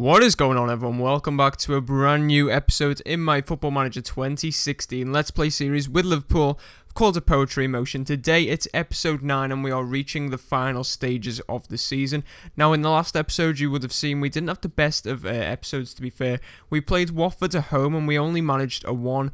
What is going on, everyone? Welcome back to a brand new episode in my Football Manager 2016 Let's Play series with Liverpool called A Poetry in Motion. Today it's episode 9 and we are reaching the final stages of the season. Now, in the last episode you would have seen we didn't have the best of episodes, to be fair. We played Watford at home and we only managed a 1-1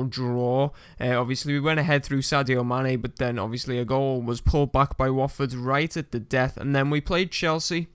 draw. Obviously we went ahead through Sadio Mane, but then obviously a goal was pulled back by Watford right at the death, and then we played Chelsea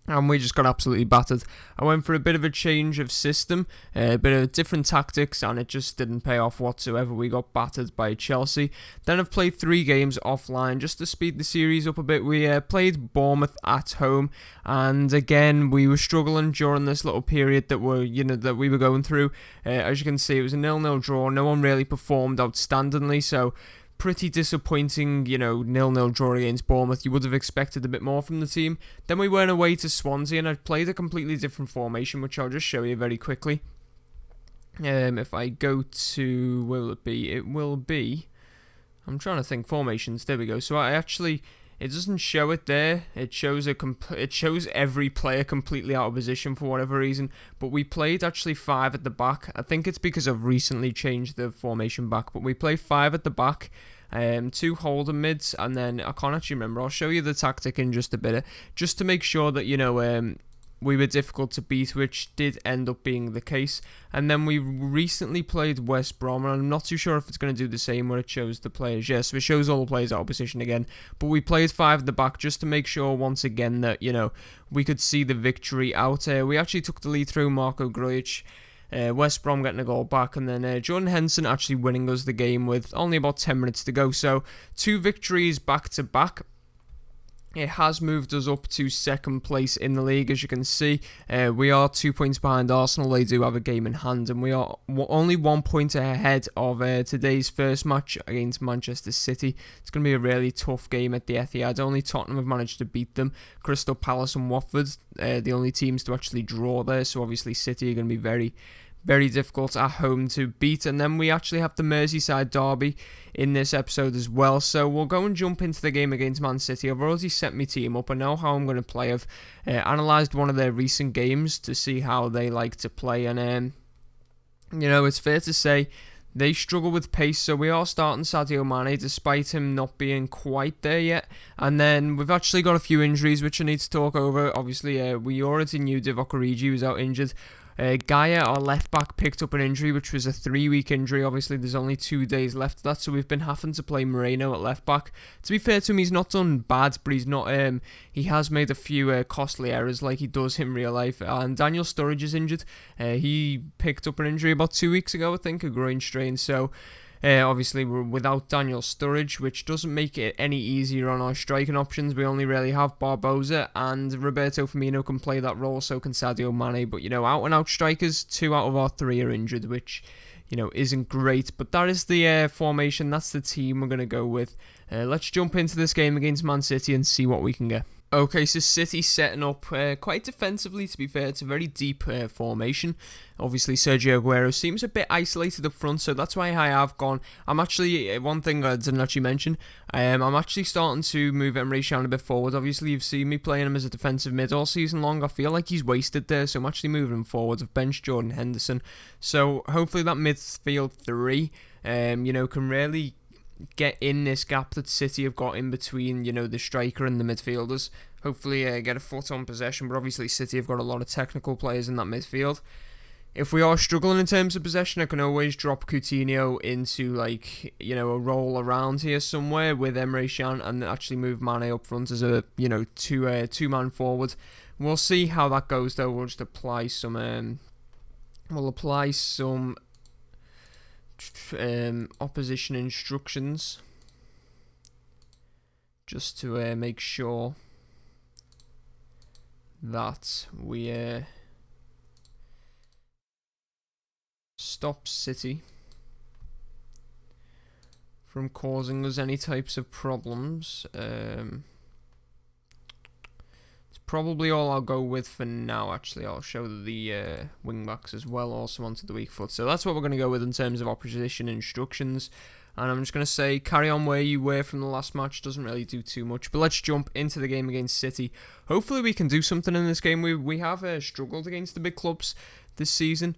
and we just got absolutely battered. I went for a bit of a change of system, a bit of different tactics, and it just didn't pay off whatsoever. We got battered by Chelsea. Then I've played 3 games offline just to speed the series up a bit. We played Bournemouth at home, and again we were struggling during this little period that we were going through. As you can see, it was a 0-0 draw. No one really performed outstandingly, so pretty disappointing, 0-0 draw against Bournemouth. You would have expected a bit more from the team. Then we went away to Swansea and I played a completely different formation, which I'll just show you very quickly. If I go to, it will be, I'm trying to think, formations, there we go. So it doesn't show it there. It shows every player completely out of position for whatever reason. But we played actually 5 at the back. I think it's because I've recently changed the formation back. But we play 5 at the back, 2 holding mids, and then I can't actually remember. I'll show you the tactic in just a bit, just to make sure that we were difficult to beat, which did end up being the case. And then we recently played West Brom, and I'm not too sure if it's going to do the same where it shows the players. Yes, it shows all the players out of position again. But we played 5 at the back just to make sure once again that, we could see the victory out. We actually took the lead through Marco Grujic. West Brom getting a goal back, and then Jordan Henderson actually winning us the game with only about 10 minutes to go. So 2 victories back to back. It has moved us up to 2nd place in the league, as you can see. We are 2 points behind Arsenal. They do have a game in hand, and we are only 1 point ahead of today's first match against Manchester City. It's going to be a really tough game at the Etihad. Only Tottenham have managed to beat them. Crystal Palace and Watford, the only teams to actually draw there, so obviously City are going to be very, very difficult at home to beat. And then we actually have the Merseyside derby in this episode as well. So we'll go and jump into the game against Man City. I've already set my team up. I know how I'm going to play. I've analysed one of their recent games to see how they like to play. And, it's fair to say they struggle with pace. So we are starting Sadio Mane despite him not being quite there yet. And then we've actually got a few injuries which I need to talk over. Obviously, we already knew Divock Origi was out injured. Gaia, our left back, picked up an injury which was a 3-week injury. Obviously there's only 2 days left of that, so we've been having to play Moreno at left back. To be fair to him, he's not done bad, but he has made a few costly errors like he does in real life. And Daniel Sturridge is injured. He picked up an injury about 2 weeks ago, I think, a groin strain. So obviously we're without Daniel Sturridge, which doesn't make it any easier on our striking options. We only really have Barbosa, and Roberto Firmino can play that role, so can Sadio Mane. But out and out strikers, 2 out of our 3 are injured, which isn't great. But that is the formation. That's the team we're going to go with. Let's jump into this game against Man City and see what we can get. Okay, so City setting up quite defensively, to be fair. It's a very deep formation. Obviously, Sergio Aguero seems a bit isolated up front, so that's why I have gone. I'm actually, one thing I didn't actually mention, I'm actually starting to move Emre Can a bit forward. Obviously, you've seen me playing him as a defensive mid all season long. I feel like he's wasted there, so I'm actually moving him forward. I've benched Jordan Henderson. So hopefully that midfield 3, can really get in this gap that City have got in between, the striker and the midfielders. Hopefully get a foot on possession, but obviously City have got a lot of technical players in that midfield. If we are struggling in terms of possession, I can always drop Coutinho into a roll around here somewhere with Emre Can and actually move Mane up front as a two-man forward. We'll see how that goes though. We'll just apply some opposition instructions just to make sure that we stop City from causing us any types of problems. It's probably all I'll go with for now. Actually, I'll show the wing backs as well, also onto the weak foot. So that's what we're going to go with in terms of opposition instructions. And I'm just going to say, carry on where you were from the last match. Doesn't really do too much. But let's jump into the game against City. Hopefully we can do something in this game. We have struggled against the big clubs this season.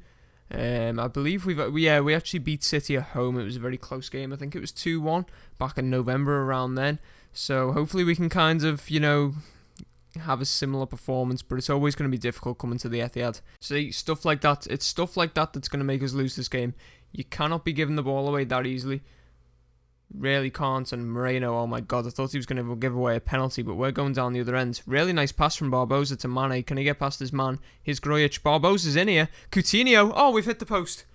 I believe we actually beat City at home. It was a very close game. I think it was 2-1 back in November around then. So hopefully we can kind of, have a similar performance, but it's always going to be difficult coming to the Etihad. See, stuff like that. It's stuff like that that's going to make us lose this game. You cannot be giving the ball away that easily. Really can't. And Moreno, oh my god, I thought he was going to give away a penalty, but we're going down the other end. Really nice pass from Barbosa to Mane. Can he get past his man? Here's Grujic. Barbosa's in here. Coutinho. Oh, we've hit the post.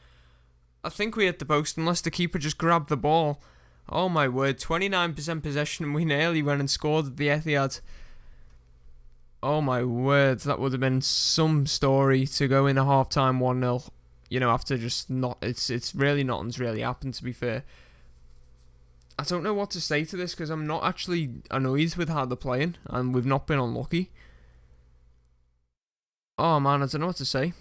I think we hit the post, unless the keeper just grabbed the ball. Oh my word, 29% possession, and we nearly went and scored at the Etihad. Oh my word, that would have been some story to go in a half-time 1-0. After just not... It's really nothing's really happened, to be fair. I don't know what to say to this, because I'm not actually annoyed with how they're playing, and we've not been unlucky. Oh man, I don't know what to say.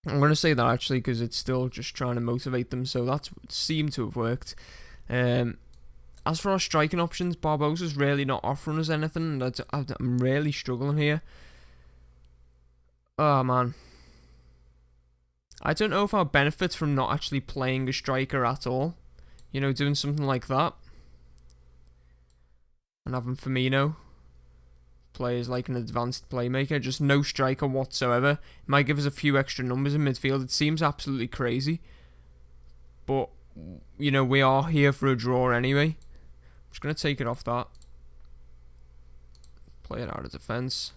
I'm going to say that actually, because it's still just trying to motivate them, so that seemed to have worked. As for our striking options, Barbosa's really not offering us anything, and I'm really struggling here. Oh man. I don't know if I'll benefit from not actually playing a striker at all. Doing something like that. And having Firmino play as like an advanced playmaker. Just no striker whatsoever. It might give us a few extra numbers in midfield. It seems absolutely crazy. But, we are here for a draw anyway. I'm just going to take it off that. Play it out of defence.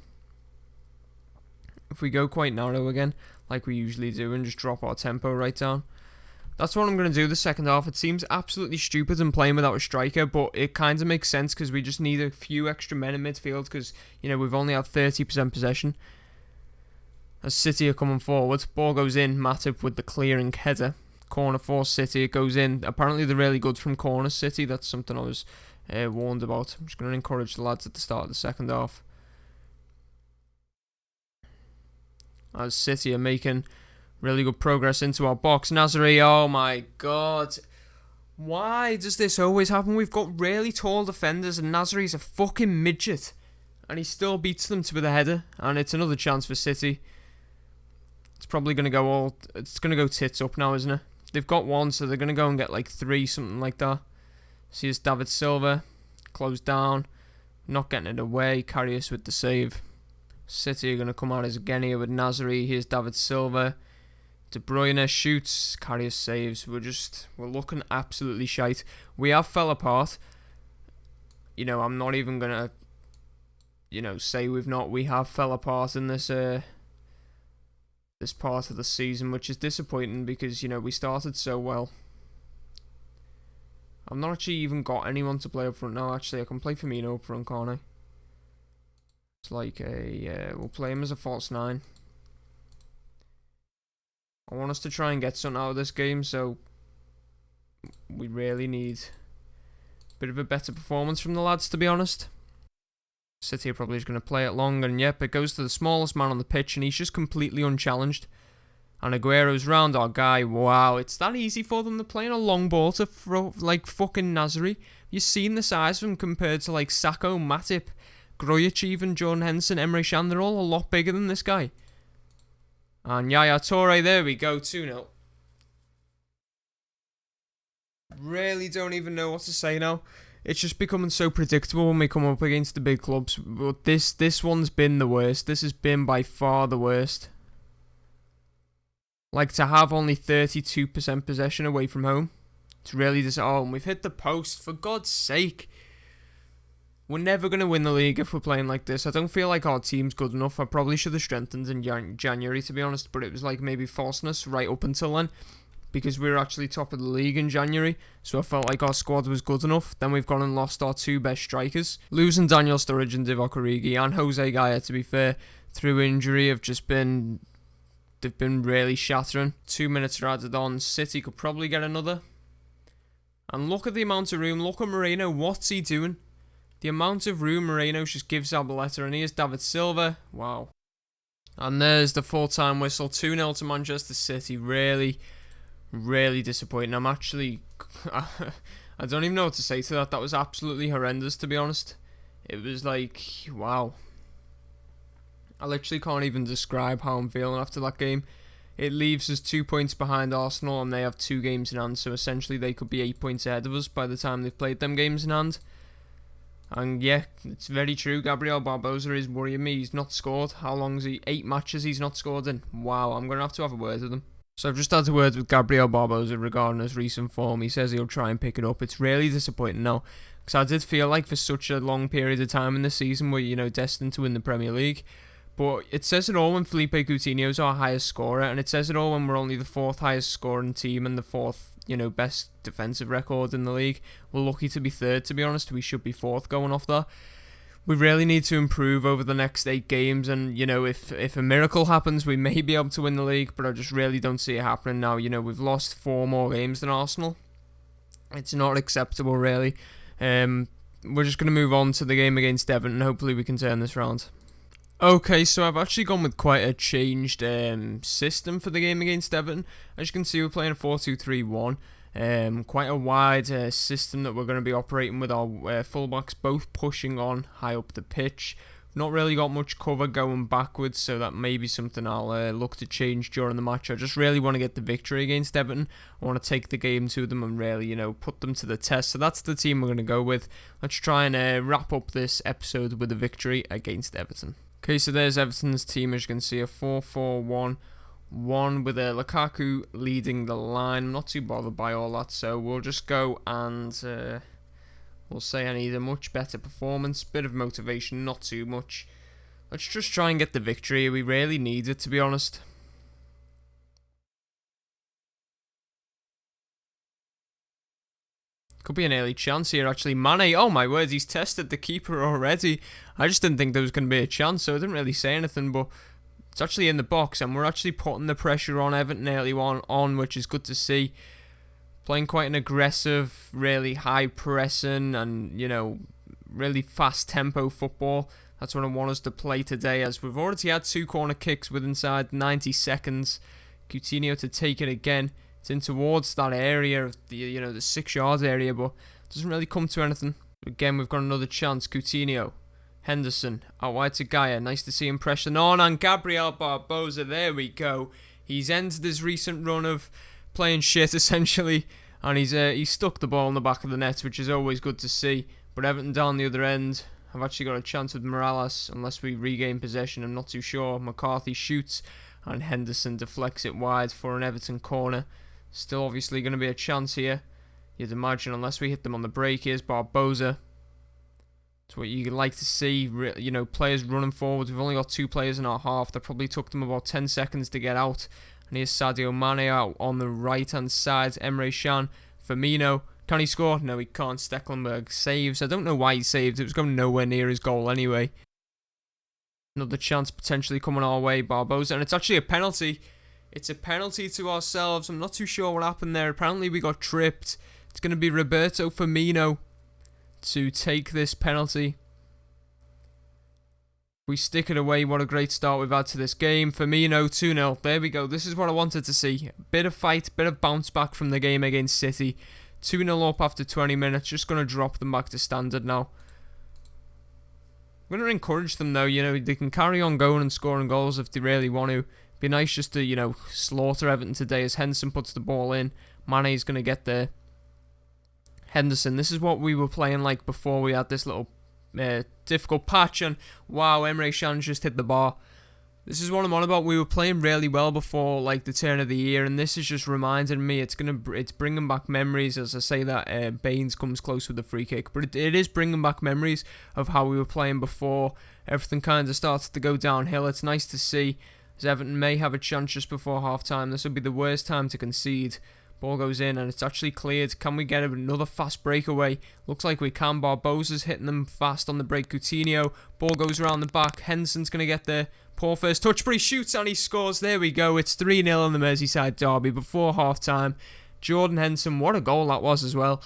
If we go quite narrow again, like we usually do, and just drop our tempo right down. That's what I'm going to do the second half. It seems absolutely stupid in playing without a striker, but it kind of makes sense because we just need a few extra men in midfield because, we've only had 30% possession. As City are coming forward, ball goes in, Matip with the clearing header. Corner for City, it goes in. Apparently they're really good from corners, City. That's something I was warned about. I'm just going to encourage the lads at the start of the second half. As City are making really good progress into our box. Nasri, oh my god. Why does this always happen? We've got really tall defenders and Nasri's a fucking midget. And he still beats them with a header. And it's another chance for City. It's probably going to go it's going to go tits up now, isn't it? They've got one, so they're going to go and get like 3, something like that. See, it's David Silva. Closed down. Not getting it away. Karius with the save. City are going to come out as Gini with Nasri. Here's David Silva. De Bruyne shoots. Karius saves. We're looking absolutely shite. We have fell apart. I'm not even going to, say we have fell apart in this this part of the season, which is disappointing because, we started so well. I've not actually even got anyone to play up front now. Actually, I can play Firmino up front, can't I? It's like we'll play him as a false 9. I want us to try and get something out of this game, so we really need a bit of a better performance from the lads, to be honest. City are probably just going to play it long, and yep, it goes to the smallest man on the pitch, and he's just completely unchallenged. And Aguero's round our guy. Wow, it's that easy for them. They're playing a long ball to throw, like fucking Nasri. You've seen the size of him compared to like Sacco, Matip, Grujic, even Jordan Henderson, Emre Can. They're all a lot bigger than this guy. And Yaya Toure, there we go, 2-0. Really don't even know what to say now. It's just becoming so predictable when we come up against the big clubs. But this one's been the worst. This has been by far the worst. Like, to have only 32% possession away from home. It's really and we've hit the post, for God's sake. We're never going to win the league if we're playing like this. I don't feel like our team's good enough. I probably should have strengthened in January, to be honest. But it was like maybe falseness right up until then. Because we were actually top of the league in January. So I felt like our squad was good enough. Then we've gone and lost our 2 best strikers. Losing Daniel Sturridge and Divock Origi and Jose Gaya, to be fair, through injury have just been... They've been really shattering. 2 minutes are added on. City could probably get another. And look at the amount of room. Look at Moreno. What's he doing? The amount of room Moreno just gives Zabaleta. And here's David Silva. Wow. And there's the full-time whistle. 2-0 to Manchester City. Really Really disappointing. I'm actually... I don't even know what to say to that. That was absolutely horrendous, to be honest. It was like, wow. I literally can't even describe how I'm feeling after that game. It leaves us 2 points behind Arsenal, and they have 2 games in hand, so essentially they could be 8 points ahead of us by the time they've played them games in hand. And yeah, it's very true. Gabriel Barbosa is worrying me. He's not scored. How long is he? 8 matches he's not scored in. Wow, I'm going to have a word with him. So I've just had a word with Gabriel Barbosa regarding his recent form. He says he'll try and pick it up. It's really disappointing now, because I did feel like for such a long period of time in the season we're, destined to win the Premier League. But it says it all when Felipe Coutinho's our highest scorer, and it says it all when we're only the 4th highest scoring team and the 4th, best defensive record in the league. We're lucky to be 3rd, to be honest. We should be 4th going off that. We really need to improve over the next 8 games, and, if a miracle happens, we may be able to win the league, but I just really don't see it happening now. We've lost 4 more games than Arsenal. It's not acceptable, really. We're just going to move on to the game against Everton, and hopefully we can turn this round. Okay, so I've actually gone with quite a changed system for the game against Everton. As you can see, we're playing a 4-2-3-1. Quite a wide system that we're going to be operating with our fullbacks both pushing on high up the pitch. Not really got much cover going backwards, so that may be something I'll look to change during the match. I just really want to get the victory against Everton. I want to take the game to them and really, put them to the test. So that's the team we're going to go with. Let's try and wrap up this episode with a victory against Everton. Okay, so there's Everton's team. As you can see, a 4-4-1-1 with Lukaku leading the line. I'm not too bothered by all that, so we'll just go and we'll say I need a much better performance. Bit of motivation, not too much. Let's just try and get the victory. We really need it, to be honest. Could be an early chance here, actually. Mane, oh my word, he's tested the keeper already. I just didn't think there was going to be a chance, so I didn't really say anything, but it's actually in the box, and we're actually putting the pressure on Everton early on, which is good to see. Playing quite an aggressive, really high pressing, and, really fast tempo football. That's what I want us to play today, as we've already had 2 corner kicks with inside 90 seconds. Coutinho to take it again. It's in towards that area of the, the 6-yard area, but it doesn't really come to anything. Again, we've got another chance. Coutinho, Henderson, out wide to Gaia. Nice to see him pressing on, and Gabriel Barbosa, there we go. He's ended his recent run of playing shit, essentially, and he's stuck the ball in the back of the net, which is always good to see. But Everton down the other end. I've actually got a chance with Morales, unless we regain possession. I'm not too sure. McCarthy shoots, and Henderson deflects it wide for an Everton corner. Still obviously going to be a chance here, you'd imagine, unless we hit them on the break. Here's Barbosa. It's what you like to see, players running forward. We've only got 2 players in our half. That probably took them about 10 seconds to get out. And here's Sadio Mane out on the right-hand side. Emre Can, Firmino. Can he score? No, he can't. Stecklenberg saves. I don't know why he saved. It was going nowhere near his goal anyway. Another chance potentially coming our way, Barbosa. And it's actually a penalty. It's a penalty to ourselves. I'm not too sure what happened there. Apparently we got tripped. It's going to be Roberto Firmino to take this penalty. We stick it away. What a great start we've had to this game. Firmino 2-0. There we go. This is what I wanted to see. Bit of fight, bit of bounce back from the game against City. 2-0 up after 20 minutes. Just going to drop them back to standard now. I'm going to encourage them though. They can carry on going and scoring goals if they really want to. Be nice just to, slaughter Everton today as Henderson puts the ball in. Mane's going to get there. Henderson, this is what we were playing like before we had this little difficult patch. And wow, Emre Can just hit the bar. This is what I'm on about. We were playing really well before like the turn of the year, and this is just reminding me. It's bringing back memories as I say that Baines comes close with the free kick, but it is bringing back memories of how we were playing before everything kind of started to go downhill. It's nice to see. As Everton may have a chance just before half-time. This would be the worst time to concede. Ball goes in and it's actually cleared. Can we get another fast breakaway? Looks like we can. Barbosa's hitting them fast on the break. Coutinho. Ball goes around the back. Henderson's going to get there. Poor first touch, but he shoots and he scores. There we go. It's 3-0 in the Merseyside derby before half-time. Jordan Henderson, what a goal that was as well.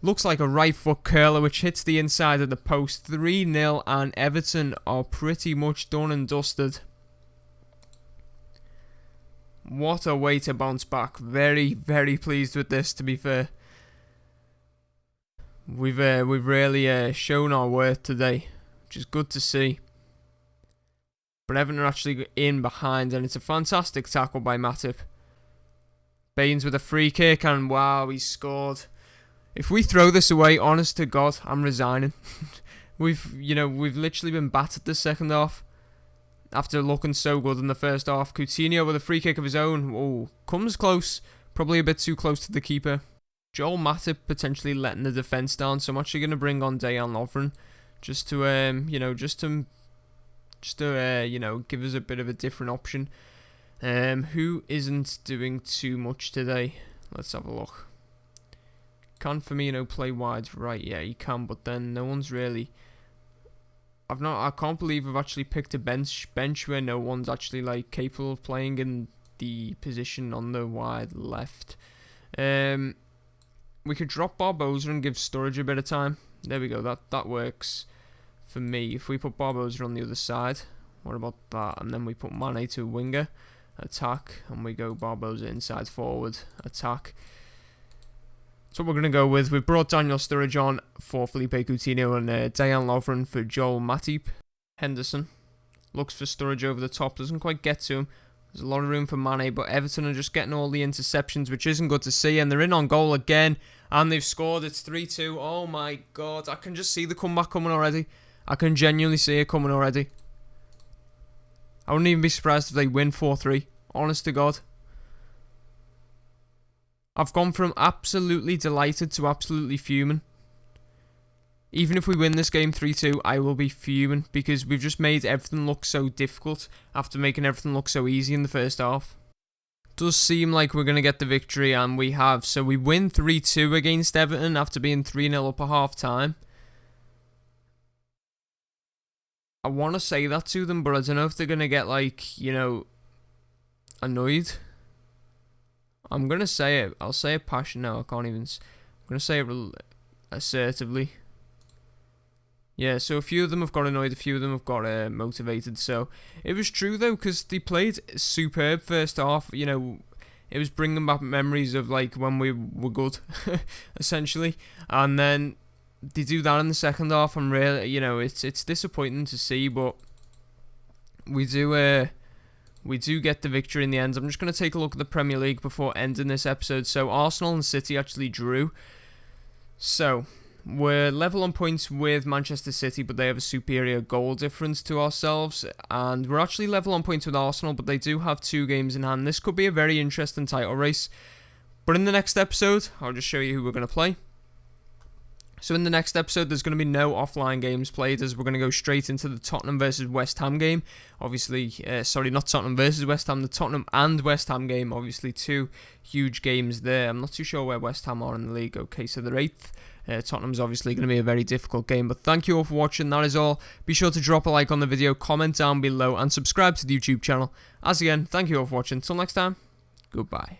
Looks like a right foot curler which hits the inside of the post. 3-0 and Everton are pretty much done and dusted. What a way to bounce back. Very, very pleased with this, to be fair. We've really shown our worth today, which is good to see. But Everton are actually in behind, and it's a fantastic tackle by Matip. Baines with a free kick, and wow, he scored. If we throw this away, honest to God, I'm resigning. We've literally been battered the second half. After looking so good in the first half. Coutinho with a free kick of his own. Oh, comes close. Probably a bit too close to the keeper. Joel Matip potentially letting the defence down. So I'm actually going to bring on Dejan Lovren. Just to, give us a bit of a different option. Who isn't doing too much today? Let's have a look. Can Firmino play wide? Right, yeah, he can. But then no one's really... I can't believe I've actually picked a bench where no one's actually like capable of playing in the position on the wide left. We could drop Barbosa and give Sturridge a bit of time. There we go. That works for me. If we put Barbosa on the other side, what about that? And then we put Mane to a winger, attack, and we go Barbosa inside forward, attack. That's what we're going to go with. We've brought Daniel Sturridge on for Felipe Coutinho and Dejan Lovren for Joel Matip. Henderson looks for Sturridge over the top, doesn't quite get to him. There's a lot of room for Mane, but Everton are just getting all the interceptions, which isn't good to see, and they're in on goal again, and they've scored. It's 3-2. Oh my God, I can just see the comeback coming already. I can genuinely see it coming already. I wouldn't even be surprised if they win 4-3, honest to God. I've gone from absolutely delighted to absolutely fuming. Even if we win this game 3-2, I will be fuming because we've just made everything look so difficult after making everything look so easy in the first half. Does seem like we're going to get the victory, and we have. So we win 3-2 against Everton after being 3-0 up at half time. I want to say that to them, but I don't know if they're going to get annoyed. I'm going to say it. I'll say it passionate. No, I can't even. I'm going to say it assertively. Yeah, so a few of them have got annoyed. A few of them have got motivated. So it was true, though, because they played superb first half. It was bringing back memories of, when we were good, essentially. And then they do that in the second half. And really, it's disappointing to see. But we do get the victory in the end. I'm just going to take a look at the Premier League before ending this episode. So Arsenal and City actually drew. So we're level on points with Manchester City, but they have a superior goal difference to ourselves. And we're actually level on points with Arsenal, but they do have 2 games in hand. This could be a very interesting title race. But in the next episode, I'll just show you who we're going to play. So in the next episode, there's going to be no offline games played, as we're going to go straight into the Tottenham versus West Ham game. Obviously, not Tottenham versus West Ham, the Tottenham and West Ham game. Obviously, 2 huge games there. I'm not too sure where West Ham are in the league. Okay, so they're 8th. Tottenham's obviously going to be a very difficult game. But thank you all for watching. That is all. Be sure to drop a like on the video, comment down below, and subscribe to the YouTube channel. As again, thank you all for watching. Until next time, goodbye.